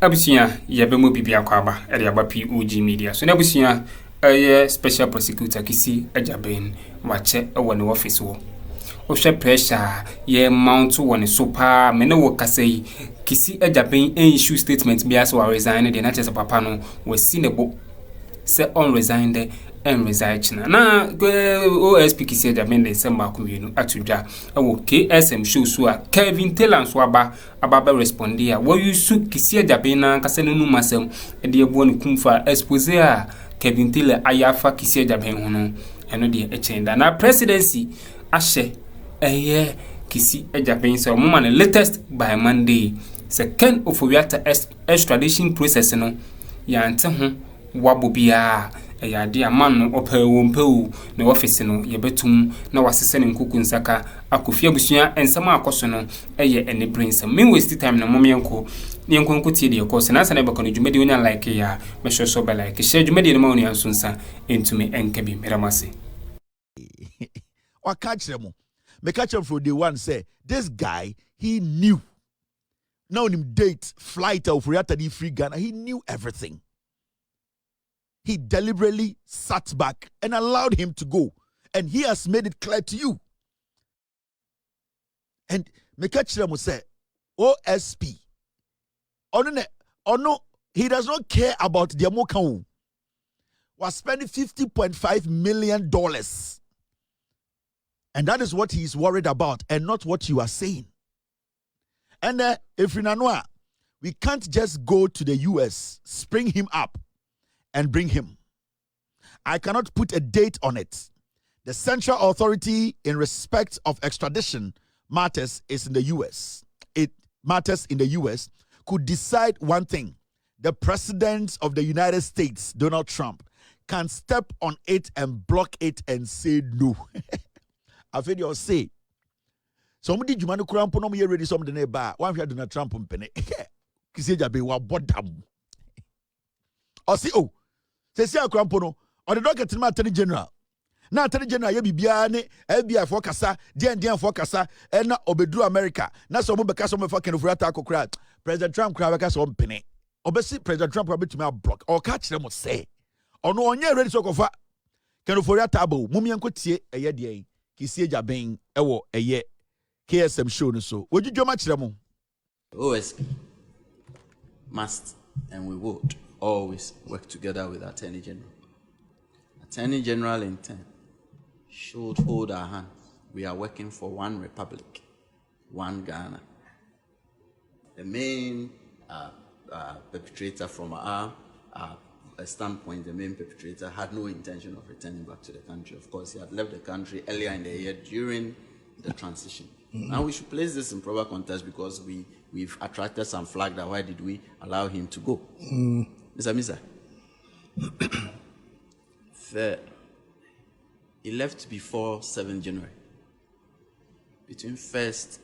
Abusia yebemu bibia kwaba ede aba POG Media. So na abusia special prosecutor kisi ajaben wache ewo ne office wo. Ohwe pressure ye mount won so pa me ne wo kasai kisi ajaben issue statement bia so resign de na chese papa no wasi ne bo se on resigned and resign na OSP kisi ajaben de se ma kumenu atudwa ewo KSM show so a Kevin Taylor so aba responde a wo yusu kisi ajaben na kase no masem de ebu ne kumfa expose a Kevin Taylor ayafa kisi ajaben ho no eno de echenda na presidency ahye kisi ajaben so mo man latest by Monday second Ofori Atta extradition process no ya nte ho wabo bia de aman no opewompewu na office no yebetum na wasese ne nkuku nsaka Akuffo abusua ensema akoso no ene brains me waste time na momienko ne nkonko tie de course na sana be kono dwumadi onya like ya me so be like share dwumadi no ma oni ansonsa entumi enkabi meramase or catch them. Me catch him from day one say this guy he knew. Now him date flight of Atta free Ghana. He knew everything. He deliberately sat back and allowed him to go, and he has made it clear to you. And me catch them say OSP. Oh no, he does not care about the Amokan. Was spending $50.5 million. And that is what he is worried about and not what you are saying. And if in Anua, we can't just go to the US, spring him up, and bring him. I cannot put a date on it. The central authority in respect of extradition matters is in the US. It matters in the US could decide one thing. The president of the United States, Donald Trump, can step on it and block it and say no. I've heard you say. Somebody Jumano Crampo no ready something neighbor. One here Donald Trump penny. Kiseja be wa bodam. Or see say Crampo no or the docket in my attorney general. Now attorney general ye bibiane FBI for kasa, DN for kasa, and na obedu America. Na so mo beka so mo fucking Ofori Atta akokra. President Trump kra beka so penny. Obesi President Trump will be to me block or catch them say. Or no one ready so kofa. Can Ofori Atta abo mumienko tie eye de kisi ajaben ewo eye KSM show no so would you do much them OSP must and we would always work together with Attorney General. Attorney General in turn should hold our hands. We are working for one republic, one Ghana. The main perpetrator from our standpoint, the main perpetrator had no intention of returning back to the country. Of course, he had left the country earlier in the year during the transition. Now we should place this in proper context because we've attracted some flag that why did we allow him to go? Mr. He left before 7 January. Between first,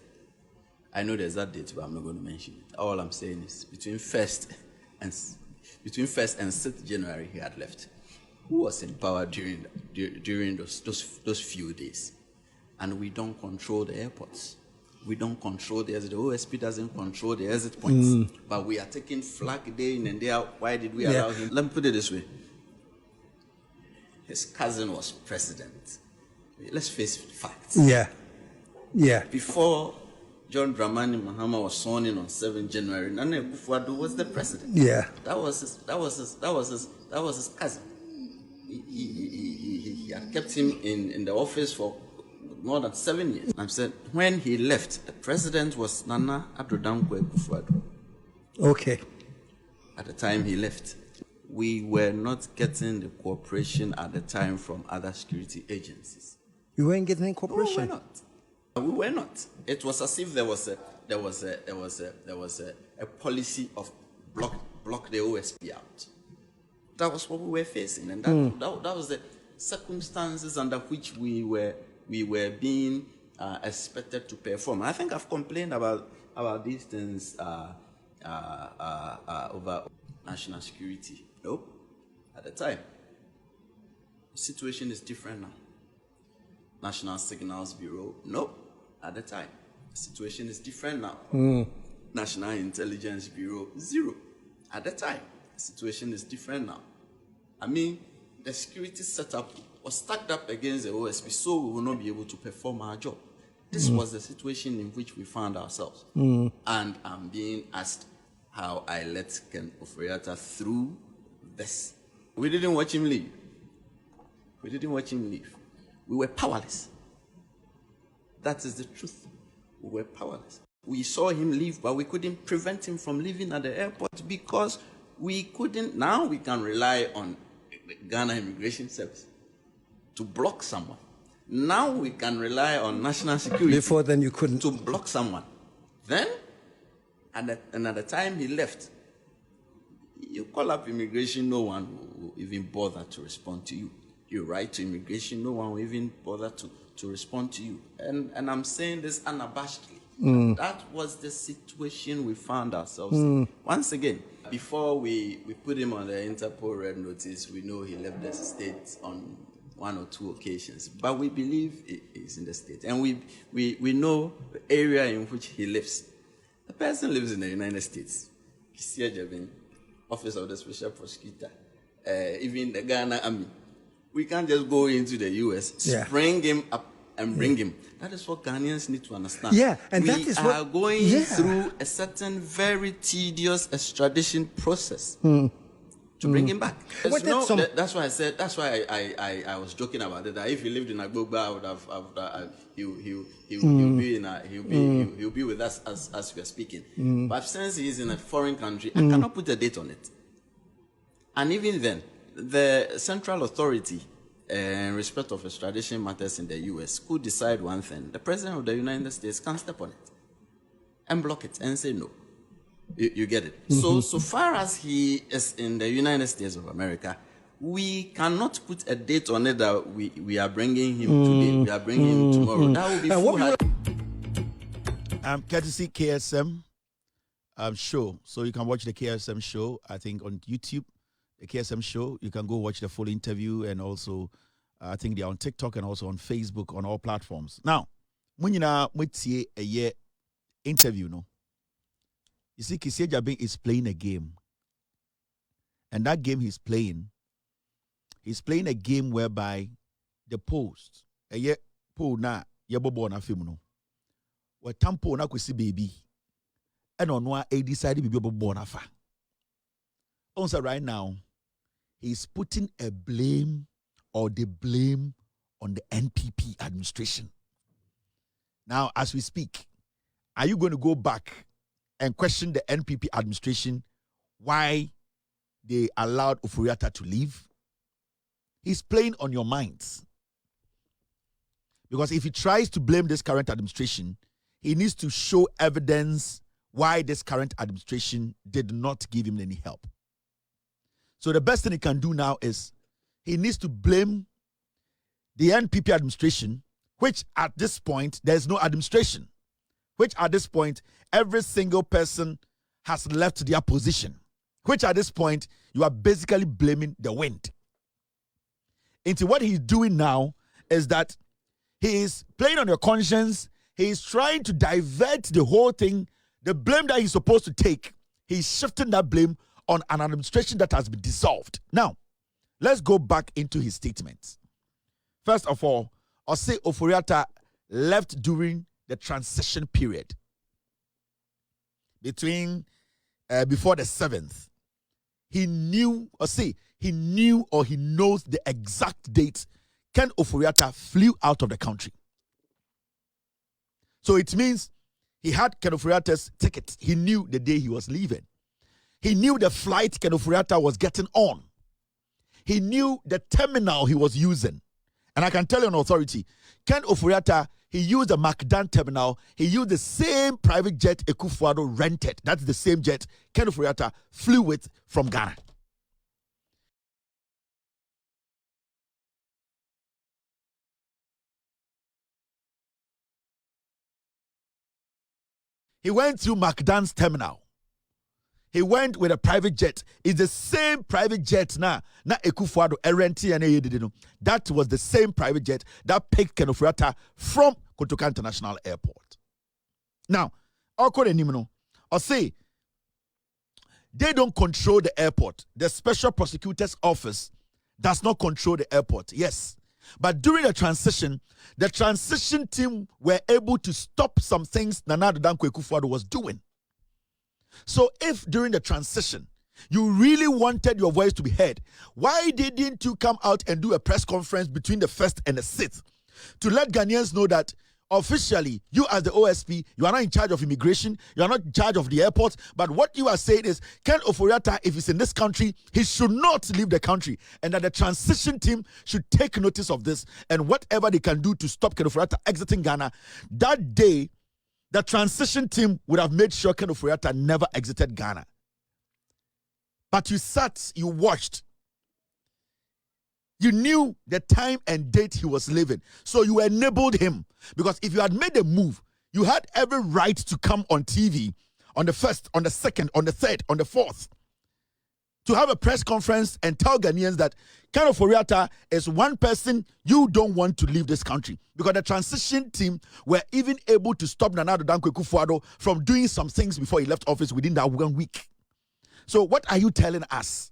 I know there's that date, but I'm not going to mention it. All I'm saying is between 1st and 6th January, he had left. Who was in power during those few days? And we don't control the airports. We don't control the exit. The OSP doesn't control the exit points. But we are taking flag day in and day out. Why did we allow him? Let me put it this way. His cousin was president. Let's face facts. Yeah. Before John Dramani Mahama was sworn in on 7 January, Akufo was the president. Yeah. That was his cousin. He had kept him in the office for more than 7 years. I said when he left, the president was Nana Addo Akufo. Okay. At the time he left, we were not getting the cooperation at the time from other security agencies. You weren't getting any cooperation? No, we were not. It was as if there was a policy of block the OSP out. That was what we were facing, and that was the circumstances under which we were being expected to perform. I think I've complained about these things over national security. Nope. At the time, the situation is different now. National Signals Bureau, nope. At the time, the situation is different now. National Intelligence Bureau, 0. At the time, the situation is different now. I mean, the security setup was stacked up against the OSP, so we will not be able to perform our job. This was the situation in which we found ourselves. And I'm being asked how I let Ken Ofori through this. We didn't watch him leave. We didn't watch him leave. We were powerless. That is the truth. We were powerless. We saw him leave, but we couldn't prevent him from leaving at the airport because we couldn't. Now we can rely on Ghana Immigration Service to block someone. Now we can rely on national security. Before then, you couldn't. To block someone. Then, at the time he left, you call up immigration, no one will even bother to respond to you. You write to immigration, no one will even bother to respond to you. And I'm saying this unabashedly. That was the situation we found ourselves in. Once again, before we put him on the Interpol Red Notice, we know he left the state on 1 or 2 occasions, but we believe he's in the state, and we know the area in which he lives. The person lives in the United States. Office of the Special Prosecutor, even the Ghana Army. We can't just go into the US, spring him up and bring him. That is what Ghanaians need to understand. Yeah, and that is we are going through a certain very tedious extradition process. To bring him back. That's why I said. That's why I was joking about it. That if he lived in Agbogba, I would have. He'll be with us as we are speaking. But since he is in a foreign country, I cannot put a date on it. And even then, the central authority in respect of extradition matters in the U.S. could decide one thing. The President of the United States can step on it and block it and say no. You get it? So far as he is in the United States of America, we cannot put a date on it that we are bringing him today, we are bringing him tomorrow. That will be foolhardy. Courtesy KSM show. So you can watch the KSM show, I think, on YouTube. The KSM show, you can go watch the full interview, and also I think they're on TikTok and also on Facebook, on all platforms. Now, when you know a year interview, no? You see, Kisi Jabin is playing a game. And that game he's playing a game whereby the post, a ye po na yebobo na film no. Where tampo na kwesi baby. And on one a decided to be born afa. Also right now, he's putting a blame or the blame on the NPP administration. Now, as we speak, are you going to go back and question the NPP administration why they allowed Ofori to leave? He's playing on your minds. Because if he tries to blame this current administration, he needs to show evidence why this current administration did not give him any help. So the best thing he can do now is he needs to blame the NPP administration, which at this point, there's no administration. Which at this point, every single person has left their position. Which at this point, you are basically blaming the wind. Into what he's doing now is that he is playing on your conscience. He is trying to divert the whole thing. The blame that he's supposed to take, he's shifting that blame on an administration that has been dissolved. Now, let's go back into his statements. First of all, Ose Ofori left during the transition period between before the 7th. He knew or he knows the exact date Ken Ofori flew out of the country. So it means he had Ken Ofori's ticket. He knew the day he was leaving. He knew the flight Ken Ofori was getting on. He knew the terminal he was using. And I can tell you on authority, Ken Ofori, he used the McDan terminal. He used the same private jet Akuffo rented. That's the same jet Ken Ofori flew with from Ghana. He went through McDan's terminal. He went with a private jet. It's the same private jet na Akuffo renti and that was the same private jet that picked Ken Ofori from Kotoka International Airport. Now, I'll call him, or say, they don't control the airport. The special prosecutor's office does not control the airport. Yes. But during the transition team were able to stop some things Nana Addo Akuffo was doing. So if during the transition, you really wanted your voice to be heard, why didn't you come out and do a press conference between the 1st and the 6th to let Ghanaians know that officially, you as the OSP, you are not in charge of immigration, you are not in charge of the airport, but what you are saying is, Ken Ofori, if he's in this country, he should not leave the country, and that the transition team should take notice of this, and whatever they can do to stop Ken Ofori exiting Ghana. That day, the transition team would have made sure Ken Ofori never exited Ghana. But you sat, you watched. You knew the time and date he was leaving. So you enabled him. Because if you had made a move, you had every right to come on TV on the 1st, on the 2nd, on the 3rd, on the 4th, to have a press conference and tell Ghanaians that Ken Ofori is one person you don't want to leave this country. Because the transition team were even able to stop Nana Addo Akuffo from doing some things before he left office within that 1 week. So what are you telling us?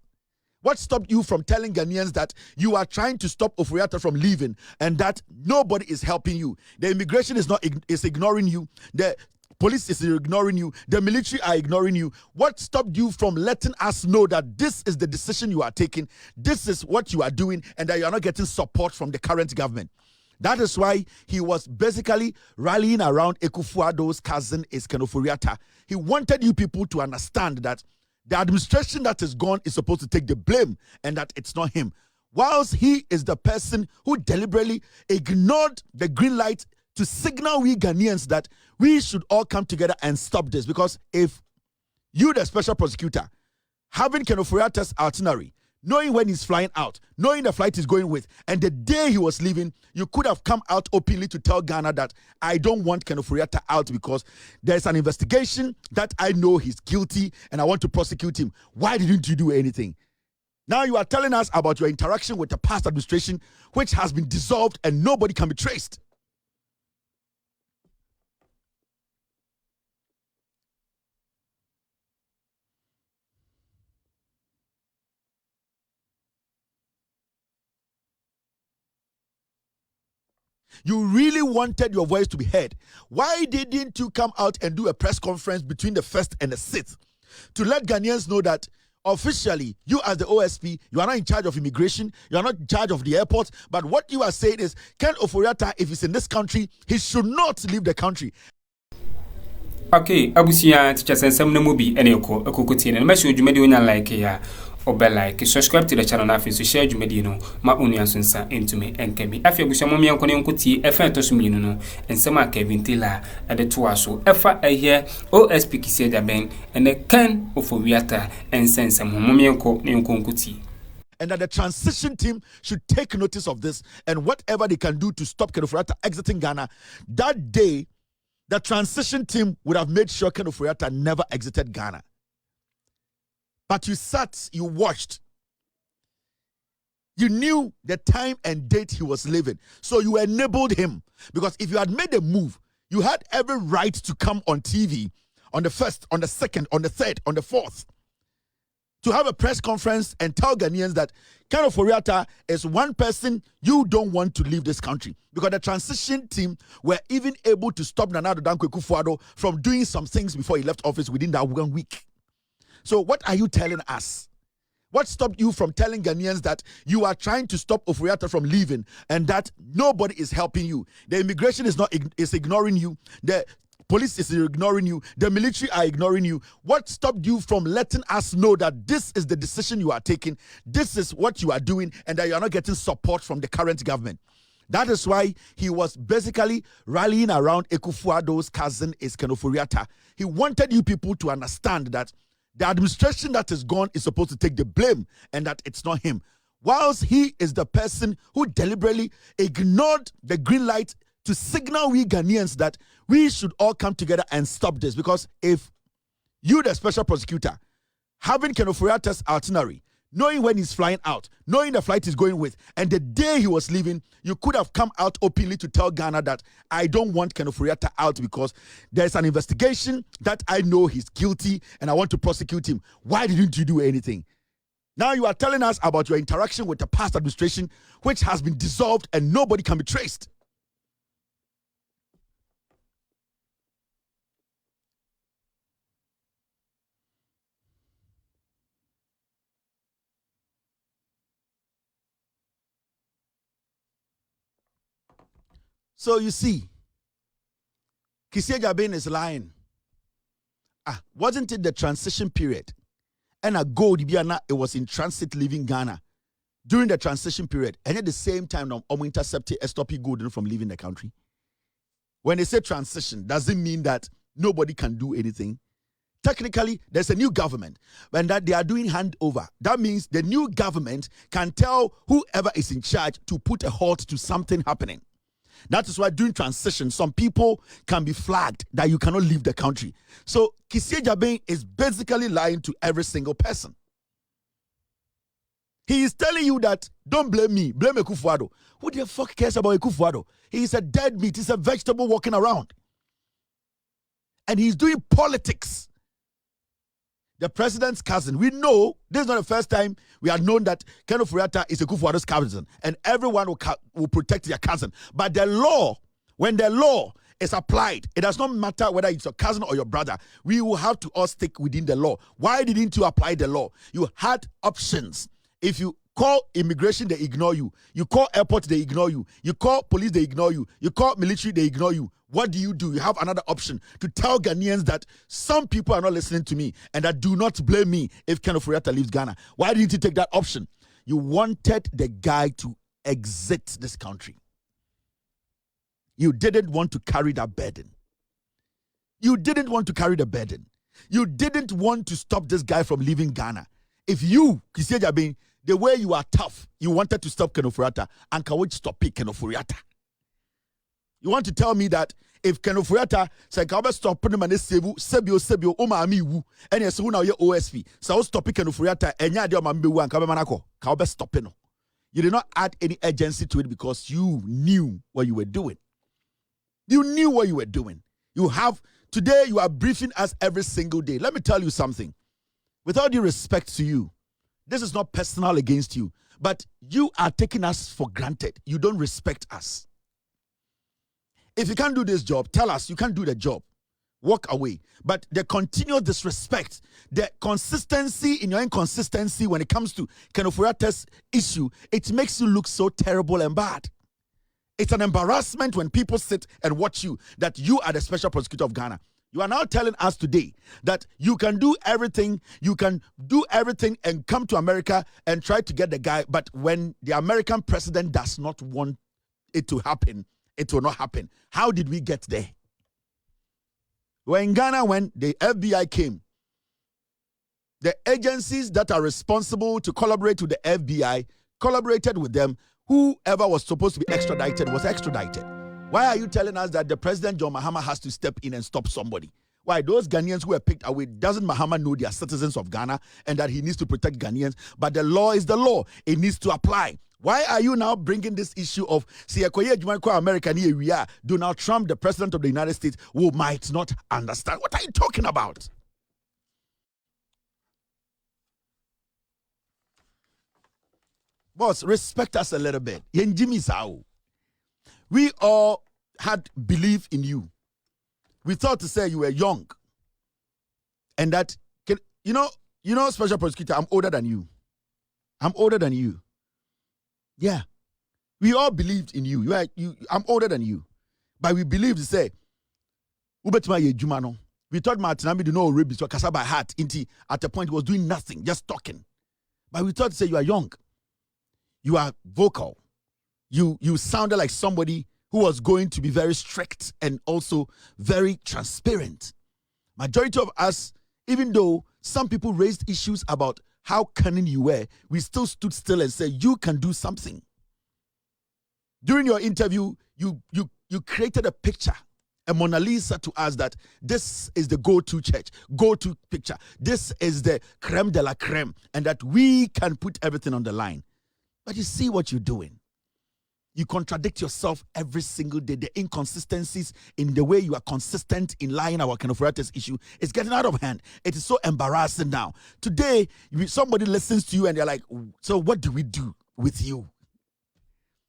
What stopped you from telling Ghanaians that you are trying to stop Ofori from leaving and that nobody is helping you? The immigration is ignoring you. The police is ignoring you. The military are ignoring you. What stopped you from letting us know that this is the decision you are taking, this is what you are doing, and that you are not getting support from the current government? That is why he was basically rallying around Akufo-Addo's cousin is Ken Ofori. He wanted you people to understand that the administration that is gone is supposed to take the blame and that it's not him. Whilst he is the person who deliberately ignored the green light to signal we Ghanaians that we should all come together and stop this. Because if you, the special prosecutor, having Ken Ofori's itinerary, knowing when he's flying out, knowing the flight he's going with, and the day he was leaving, you could have come out openly to tell Ghana that I don't want Ken Ofori out because there's an investigation that I know he's guilty and I want to prosecute him. Why didn't you do anything? Now you are telling us about your interaction with the past administration, which has been dissolved and nobody can be traced. You really wanted your voice to be heard. Why didn't you come out and do a press conference between the 1st and the 6th to let Ghanaians know that officially, you as the OSP, you are not in charge of immigration, you are not in charge of the airport, but what you are saying is, Ken Ofori, if he's in this country, he should not leave the country. Okay, abusia teacher sensem no mu bi ene ekokoti ne measure dwumadi onya like ya like subscribe to the channel na afin so share dwumadi no ma onua sonsa entume enkabi afia abusia mo mian kono nkoti efa etoso minu no ensem Kevin Taylor ade to aso efa ehie OSP kisi da ben ene Ken Ofori ensensem mo mian ko ne nkoti. And that the transition team should take notice of this and whatever they can do to stop Ken Ofori exiting Ghana. That day, the transition team would have made sure Ken Ofori never exited Ghana. But you sat, you watched. You knew the time and date he was leaving. So you enabled him. Because if you had made a move, you had every right to come on TV on the 1st, on the 2nd, on the 3rd, on the 4th, to have a press conference and tell Ghanaians that Ken Ofori is one person you don't want to leave this country. Because the transition team were even able to stop Nana Addo Akuffo from doing some things before he left office within that 1 week. So what are you telling us? What stopped you from telling Ghanaians that you are trying to stop Ofori from leaving and that nobody is helping you? The immigration is ignoring you. The police is ignoring you. The military are ignoring you. What stopped you from letting us know that this is the decision you are taking, this is what you are doing, and that you are not getting support from the current government? That is why he was basically rallying around Akufo-Addo's cousin is Ken Ofori. He wanted you people to understand that the administration that is gone is supposed to take the blame and that it's not him. Whilst he is the person who deliberately ignored the green light to signal we Ghanaians that we should all come together and stop this. Because if you, the special prosecutor, having Ken Ofori's itinerary, knowing when he's flying out, knowing the flight he's going with, and the day he was leaving, you could have come out openly to tell Ghana that I don't want Ken Ofori-Atta out because there's an investigation that I know he's guilty and I want to prosecute him. Why didn't you do anything? Now you are telling us about your interaction with the past administration, which has been dissolved and nobody can be traced. So you see, Kissi Agyabeng is lying. Wasn't it the transition period? And a gold, it was in transit leaving Ghana during the transition period. And at the same time, now intercepted stopping gold from leaving the country. When they say transition, doesn't mean that nobody can do anything. Technically, there's a new government, and that they are doing handover. That means the new government can tell whoever is in charge to put a halt to something happening. That is why during transition, some people can be flagged that you cannot leave the country. So Kissi Agyabeng is basically lying to every single person. He is telling you that don't blame me, blame Akuffo. Who the fuck cares about Akuffo? He is a dead meat, he's a vegetable walking around. And he's doing politics. The president's cousin. We know this is not the first time we have known that Ken Ofori-Atta is Akufo-Addo's cousin, and everyone will protect their cousin. But the law, when the law is applied, it does not matter whether it's your cousin or your brother. We will have to all stick within the law. Why didn't you apply the law? You had options. If you call immigration, they ignore you. You call airport, they ignore you. You call police, they ignore you. You call military, they ignore you. What do? You have another option to tell Ghanaians that some people are not listening to me and that do not blame me if Ken Ofori-Atta leaves Ghana. Why didn't you take that option? You wanted the guy to exit this country. You didn't want to carry that burden. You didn't want to carry the burden. You didn't want to stop this guy from leaving Ghana. If you, Kissi Agyabeng, the way you are tough, you wanted to stop Ken Ofori-Atta, and can we stop Ken Ofori-Atta? You want to tell me that if Ken Ofori-Atta say can we stop him and sebio umami wu and yes who now your OSP so stop Ken Ofori-Atta and ya dia mambe wu and can we stop him? You did not add any urgency to it because you knew what you were doing. You knew what you were doing. Today you are briefing us every single day. Let me tell you something. With all due respect to you, this is not personal against you, but you are taking us for granted. You don't respect us. If you can't do this job, tell us you can't do the job. Walk away. But the continual disrespect, the consistency in your inconsistency when it comes to Ken Ofori-Atta's issue, it makes you look so terrible and bad. It's an embarrassment when people sit and watch you that you are the special prosecutor of Ghana. You are now telling us today that you can do everything and come to America and try to get the guy, but when the American president does not want it to happen, it will not happen. How did we get there? We're in Ghana when the FBI came. The agencies that are responsible to collaborate with the FBI collaborated with them. Whoever was supposed to be extradited was extradited. Why are you telling us that the president, John Mahama, has to step in and stop somebody? Why? Those Ghanaians who were picked away, doesn't Mahama know they are citizens of Ghana and that he needs to protect Ghanaians? But the law is the law. It needs to apply. Why are you now bringing this issue of America? Donald Trump, the president of the United States, who might not understand? What are you talking about? Boss, respect us a little bit. We all had belief in you. We thought to say you were young. And that, you know, special prosecutor, I'm older than you. I'm older than you. Yeah. We all believed in you. I'm older than you. But we believed to say, we thought Martinami do know rabies to Kasa by heart. At a point he was doing nothing, just talking. But we thought to say you are young. You are vocal. You sounded like somebody who was going to be very strict and also very transparent. Majority of us, even though some people raised issues about how cunning you were, we still stood still and said, you can do something. During your interview, you created a picture a Mona Lisa to us that this is the go-to church, go-to picture. This is the creme de la creme, and that we can put everything on the line. But you see what you're doing. You contradict yourself every single day. The inconsistencies in the way you are consistent in lying about Kenoforiata's issue is getting out of hand. It is so embarrassing now. Today, somebody listens to you and they're like, so what do we do with you?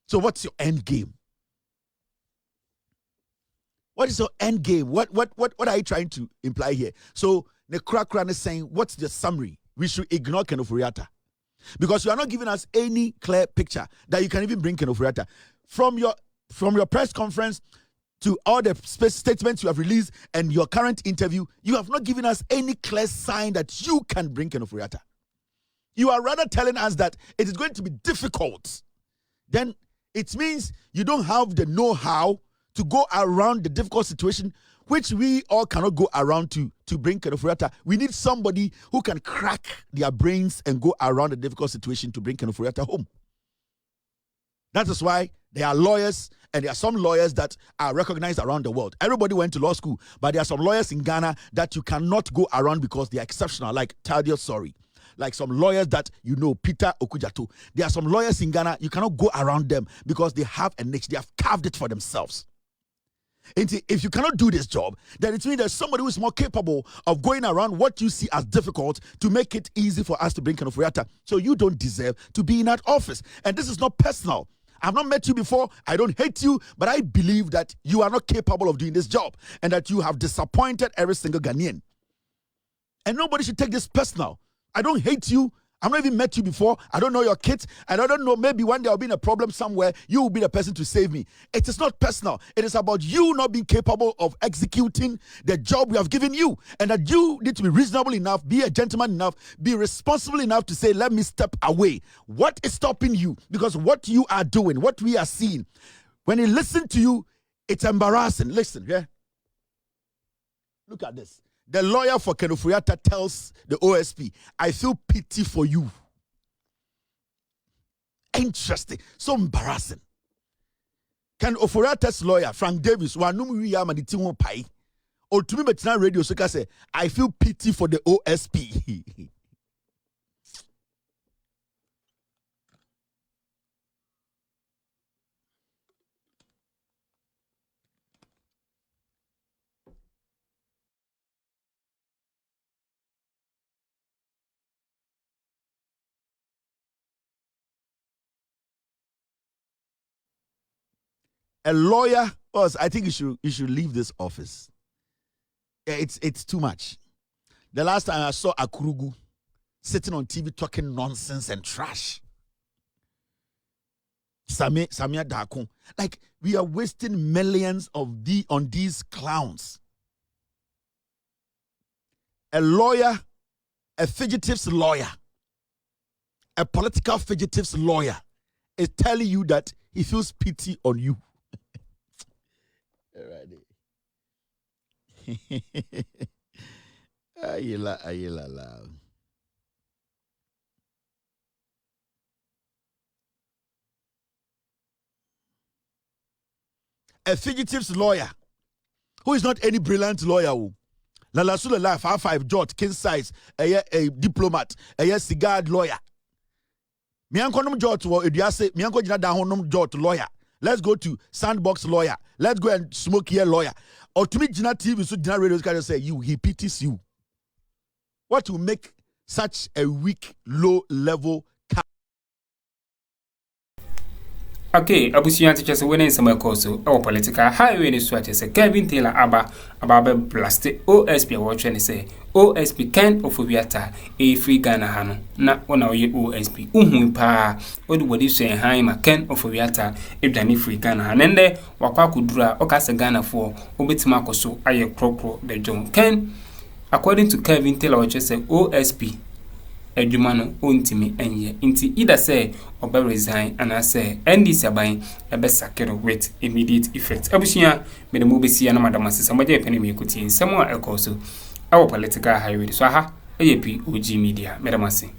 So what's your end game? What is your end game? What are you trying to imply here? So the crack is saying, what's the summary? We should ignore Kenoforiata. Because you are not giving us any clear picture that you can even bring Kenoforiata. From your press conference to all the statements you have released and your current interview, you have not given us any clear sign that you can bring Kenoforiata. You are rather telling us that it is going to be difficult. Then it means you don't have the know-how to go around the difficult situation, which we all cannot go around to bring Kenoforiata. We need somebody who can crack their brains and go around the difficult situation to bring Kenoforiata home. That is why there are lawyers, and there are some lawyers that are recognized around the world. Everybody went to law school, but there are some lawyers in Ghana that you cannot go around because they are exceptional, like Tadio Sori. Like some lawyers that you know, Peter Okujato. There are some lawyers in Ghana, you cannot go around them because they have a niche. They have carved it for themselves. If you cannot do this job, then it means there's somebody who is more capable of going around what you see as difficult to make it easy for us to bring Kenoforiata. So you don't deserve to be in that office. And this is not personal. I've not met you before. I don't hate you, but I believe that you are not capable of doing this job and that you have disappointed every single Ghanaian. And nobody should take this personal. I don't hate you. I've not even met you before. I don't know your kids. And I don't know, maybe one day I'll be in a problem somewhere. You will be the person to save me. It is not personal. It is about you not being capable of executing the job we have given you. And that you need to be reasonable enough, be a gentleman enough, be responsible enough to say, let me step away. What is stopping you? Because what you are doing, what we are seeing, when you listen to you, it's embarrassing. Listen, yeah? Look at this. The lawyer for Kenoforiata tells the OSP, I feel pity for you. Interesting. So embarrassing. Kenoforiata's lawyer, Frank Davis, or to me, but radio, so can say, I feel pity for the OSP. A lawyer, I think you should leave this office. It's too much. The last time I saw Akurugu sitting on TV talking nonsense and trash. Samia Dakon. Like, we are wasting millions on these clowns. A lawyer, a fugitives lawyer, a political fugitives lawyer is telling you that he feels pity on you. Ayila. A fugitives lawyer who is not any brilliant lawyer. Lalasula life, 5 jot, king size, a diplomat, a cigar lawyer. Miankonom jot or Idiase, Mianko Jina Honum jot lawyer. Let's go to Sandbox lawyer. Let's go and smoke here lawyer. Or to me, Jina TV, so Jina Radio can say, he pities you. What will make such a weak, low level? Okay, abusian teacher say when some course or political highway in Swatch say Kevin Taylor Aba blast OSP watching say OSP can Ofobiata a free Ghana hano na one our OSP pa what is saying hi Ken Ofobiata if Danny free Ghana hanende wakwa kudura okase Ghana for obetima koso aye krokro the John Ken according to Kevin Taylor watch say OSP Edumano ontimi enye inti either say obe resign and I say NDC aban ebe sakero with immediate effect abusia me de mobesi na madam asesa moje pene me kuti nsemo a ekoso our political highway so aha POG Media madam asesa